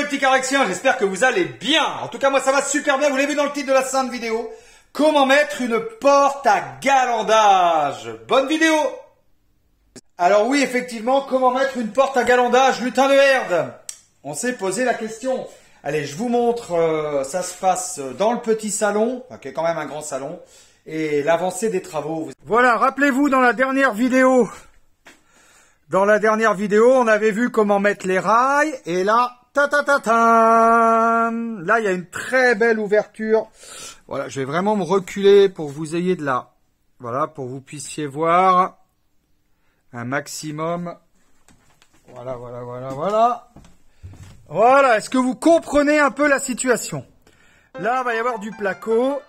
petits Carexiens, j'espère que vous allez bien. En tout cas, moi ça va super bien, vous l'avez vu dans le titre de la sainte vidéo. Comment mettre une porte à galandage. Bonne vidéo. Alors oui, effectivement, comment mettre une porte à galandage, lutin de herde. On s'est posé la question. Allez, je vous montre, ça se passe dans le petit salon, qui est quand même un grand salon, et l'avancée des travaux. Voilà, rappelez-vous dans la dernière vidéo, on avait vu comment mettre les rails, et là, là, il y a une très belle ouverture. Voilà, je vais vraiment me reculer pour que vous ayez de la, voilà, pour que vous puissiez voir un maximum. Voilà. Voilà, est-ce que vous comprenez un peu la situation? Là, il va y avoir du placo.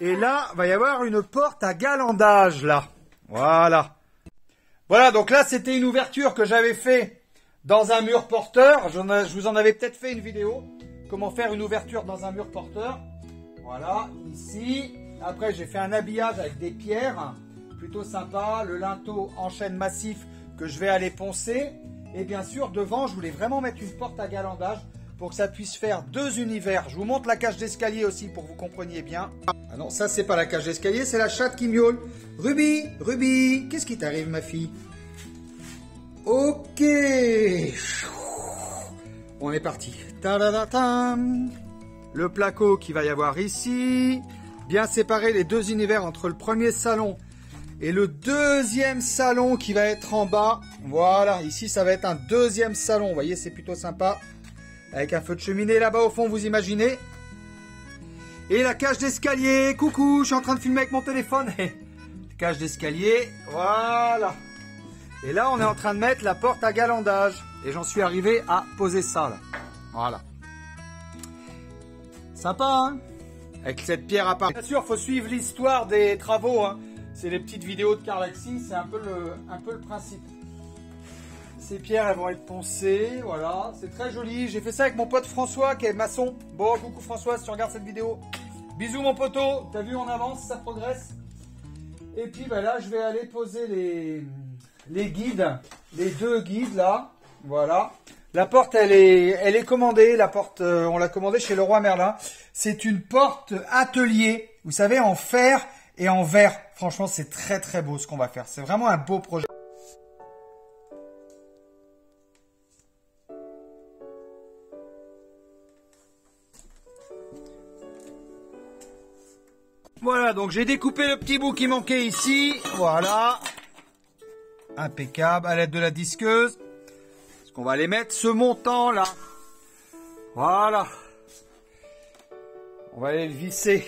Et là, il va y avoir une porte à galandage, là. Voilà. Voilà, donc là, c'était une ouverture que j'avais fait dans un mur porteur. Je vous en avais peut-être fait une vidéo. Comment faire une ouverture dans un mur porteur. Voilà, ici. Après, j'ai fait un habillage avec des pierres. Plutôt sympa. Le linteau en chêne massif que je vais aller poncer. Et bien sûr, devant, je voulais vraiment mettre une porte à galandage pour que ça puisse faire deux univers. Je vous montre la cage d'escalier aussi pour que vous compreniez bien. Ah non, ça, c'est pas la cage d'escalier, c'est la chatte qui miaule. Ruby, qu'est-ce qui t'arrive, ma fille? Ok. On est parti. Ta-da-da-tam. Le placo qu'il va y avoir ici. Bien séparer les deux univers entre le premier salon et le deuxième salon qui va être en bas. Voilà, ici ça va être un deuxième salon. Vous voyez, c'est plutôt sympa. Avec un feu de cheminée là-bas au fond, vous imaginez. Et la cage d'escalier. Coucou, je suis en train de filmer avec mon téléphone. Cage d'escalier, voilà. Et là, on est en train de mettre la porte à galandage. Et j'en suis arrivé à poser ça là. Voilà. Sympa, hein? Avec cette pierre à part. Bien sûr, il faut suivre l'histoire des travaux, hein. C'est les petites vidéos de Carlaxi, c'est un peu le principe. Ces pierres, elles vont être poncées, voilà. C'est très joli. J'ai fait ça avec mon pote François, qui est maçon. Bon, coucou François, si tu regardes cette vidéo. Bisous mon poteau. T'as vu, on avance, ça progresse. Et puis, ben là, je vais aller poser les guides. Les deux guides, là. Voilà. La porte, elle est commandée. La porte, on l'a commandée chez Leroy Merlin. C'est une porte atelier. Vous savez, en fer et en verre. Franchement, c'est très très beau ce qu'on va faire. C'est vraiment un beau projet. Voilà, donc j'ai découpé le petit bout qui manquait ici. Voilà. Impeccable, à l'aide de la disqueuse. Parce qu'on va aller mettre ce montant là. Voilà. On va aller le visser.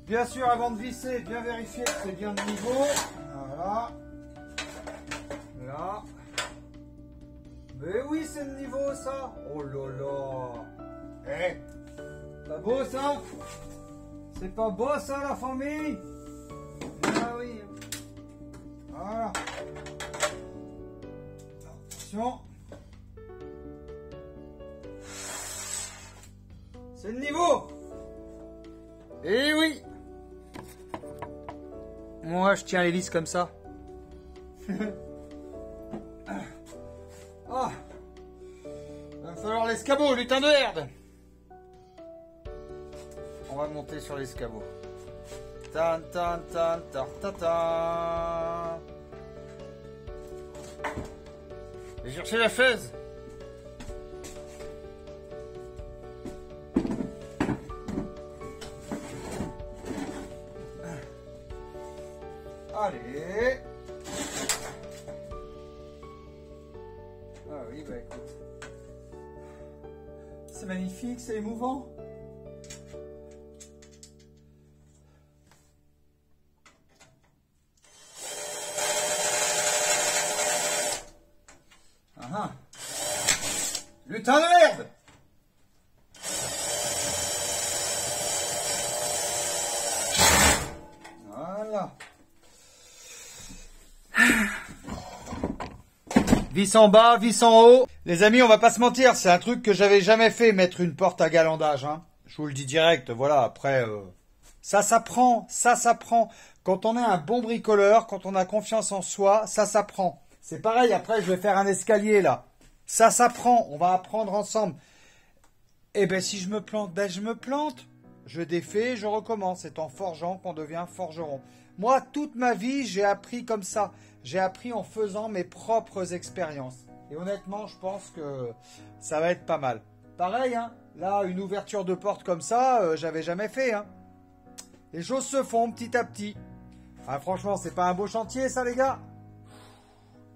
Bien sûr, avant de visser, bien vérifier que c'est bien de niveau. Voilà. Là. Mais oui, c'est de niveau ça. Oh là là. Eh, pas beau ça? C'est pas beau ça la famille? Ah oui. Voilà. Attention. C'est le niveau. Eh oui. Moi, je tiens l'hélice comme ça. Ah. Va falloir l'escabeau, lutin de herde. On va monter sur l'escabeau. Tan tan tan tan tan tan. J'ai cherché la chaise. Allez. Ah oui, bah écoute. C'est magnifique, c'est émouvant. Ah. Lutin de merde. Voilà. Voilà. Vis en bas, vis en haut. Les amis, on va pas se mentir, c'est un truc que j'avais jamais fait, mettre une porte à galandage. Hein. Je vous le dis direct, voilà, après, ça s'apprend, ça s'apprend. Quand on est un bon bricoleur, quand on a confiance en soi, ça s'apprend. C'est pareil, après, je vais faire un escalier, là. Ça s'apprend, on va apprendre ensemble. Eh ben, si je me plante, ben, je me plante. Je défais, je recommence. C'est en forgeant qu'on devient forgeron. Moi, toute ma vie, j'ai appris comme ça. J'ai appris en faisant mes propres expériences. Et honnêtement, je pense que ça va être pas mal. Pareil, hein, là, une ouverture de porte comme ça, j'avais jamais fait. Hein. Les choses se font petit à petit. Ah, franchement, c'est pas un beau chantier, ça, les gars.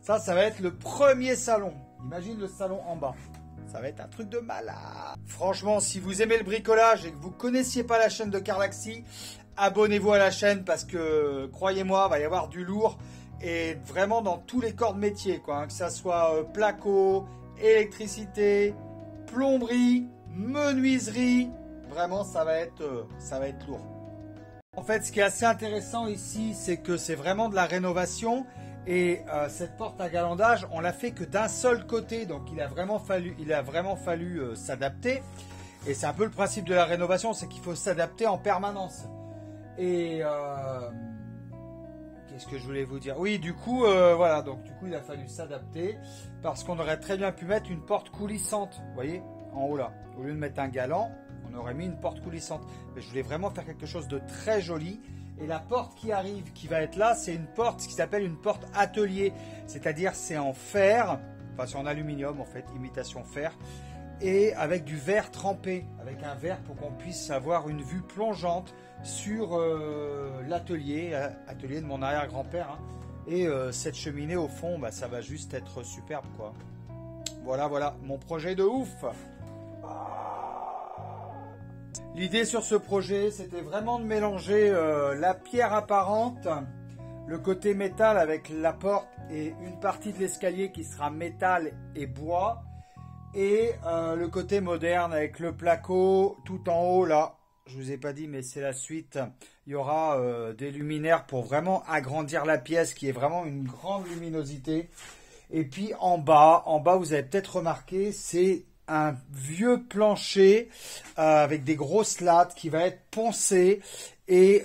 Ça va être le premier salon. Imagine le salon en bas. Ça va être un truc de malade. Franchement, si vous aimez le bricolage et que vous ne connaissiez pas la chaîne de Carlaxi, abonnez-vous à la chaîne parce que, croyez-moi, il va y avoir du lourd et vraiment dans tous les corps de métier, quoi, hein, que ça soit placo, électricité, plomberie, menuiserie. Vraiment, ça va être lourd. En fait, ce qui est assez intéressant ici, c'est que c'est vraiment de la rénovation. Et cette porte à galandage, on l'a fait que d'un seul côté, donc il a vraiment fallu s'adapter. Et c'est un peu le principe de la rénovation, c'est qu'il faut s'adapter en permanence. Et qu'est-ce que je voulais vous dire? Oui, du coup, voilà, donc du coup il a fallu s'adapter parce qu'on aurait très bien pu mettre une porte coulissante, vous voyez, en haut là. Au lieu de mettre un galant, on aurait mis une porte coulissante. Mais je voulais vraiment faire quelque chose de très joli. Et la porte qui arrive, qui va être là, c'est une porte, ce qui s'appelle une porte atelier. C'est-à-dire c'est en fer, enfin c'est en aluminium en fait, imitation fer. Et avec du verre trempé, avec un verre pour qu'on puisse avoir une vue plongeante sur l'atelier, atelier de mon arrière-grand-père. Hein. Et cette cheminée au fond, bah, ça va juste être superbe quoi. Voilà, voilà, mon projet de ouf. L'idée sur ce projet, c'était vraiment de mélanger la pierre apparente, le côté métal avec la porte et une partie de l'escalier qui sera métal et bois, et le côté moderne avec le placo tout en haut là. Je vous ai pas dit, mais c'est la suite. Il y aura des luminaires pour vraiment agrandir la pièce, qui est vraiment une grande luminosité. Et puis en bas, vous avez peut-être remarqué, c'est un vieux plancher avec des grosses lattes qui va être poncé et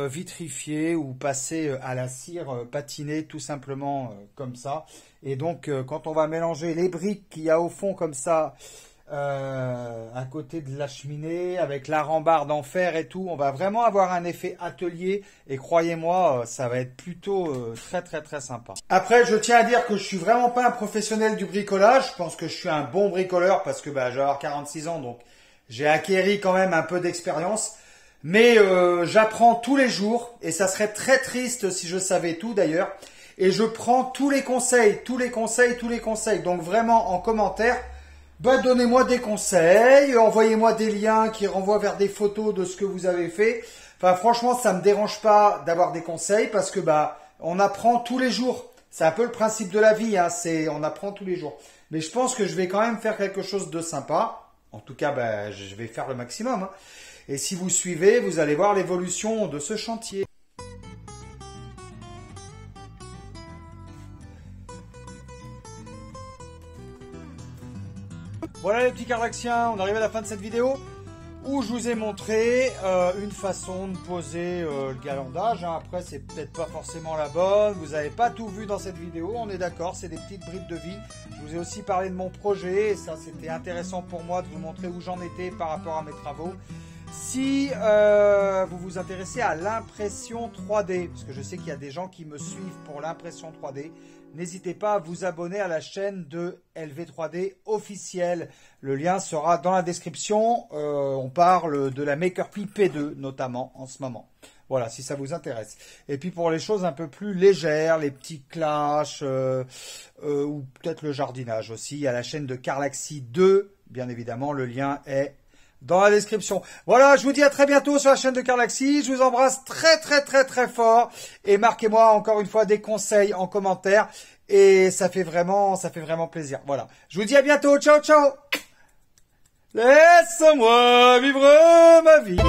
vitrifié ou passé à la cire, patiné tout simplement comme ça. Et donc quand on va mélanger les briques qu'il y a au fond comme ça à côté de la cheminée avec la rambarde en fer et tout, on va vraiment avoir un effet atelier et croyez-moi ça va être plutôt très très très sympa. Après je tiens à dire que je suis vraiment pas un professionnel du bricolage, je pense que je suis un bon bricoleur parce que bah, j'ai 46 ans donc j'ai acquéri quand même un peu d'expérience, mais j'apprends tous les jours et ça serait très triste si je savais tout d'ailleurs, et je prends tous les conseils, donc vraiment en commentaire. Bah, donnez-moi des conseils, envoyez-moi des liens qui renvoient vers des photos de ce que vous avez fait. Enfin, franchement, ça me dérange pas d'avoir des conseils parce que bah, on apprend tous les jours. C'est un peu le principe de la vie, hein, on apprend tous les jours. Mais je pense que je vais quand même faire quelque chose de sympa. En tout cas, bah, je vais faire le maximum. Hein. Et si vous suivez, vous allez voir l'évolution de ce chantier. Voilà les petits Carlaxiens, on arrive à la fin de cette vidéo où je vous ai montré une façon de poser le galandage. Hein. Après, c'est peut-être pas forcément la bonne, vous n'avez pas tout vu dans cette vidéo, on est d'accord, c'est des petites bribes de vie. Je vous ai aussi parlé de mon projet et ça c'était intéressant pour moi de vous montrer où j'en étais par rapport à mes travaux. Si vous vous intéressez à l'impression 3D, parce que je sais qu'il y a des gens qui me suivent pour l'impression 3D, n'hésitez pas à vous abonner à la chaîne de LV3D officielle. Le lien sera dans la description. On parle de la MakerPi P2 notamment en ce moment. Voilà, si ça vous intéresse. Et puis pour les choses un peu plus légères, les petits clashs ou peut-être le jardinage aussi, il y a la chaîne de Carlaxi 2. Bien évidemment, le lien est dans la description. Voilà, je vous dis à très bientôt sur la chaîne de Carlaxi. Je vous embrasse très très très très fort. Et marquez-moi encore une fois des conseils en commentaire. Et ça fait vraiment plaisir. Voilà. Je vous dis à bientôt. Ciao, ciao. Laisse-moi vivre ma vie.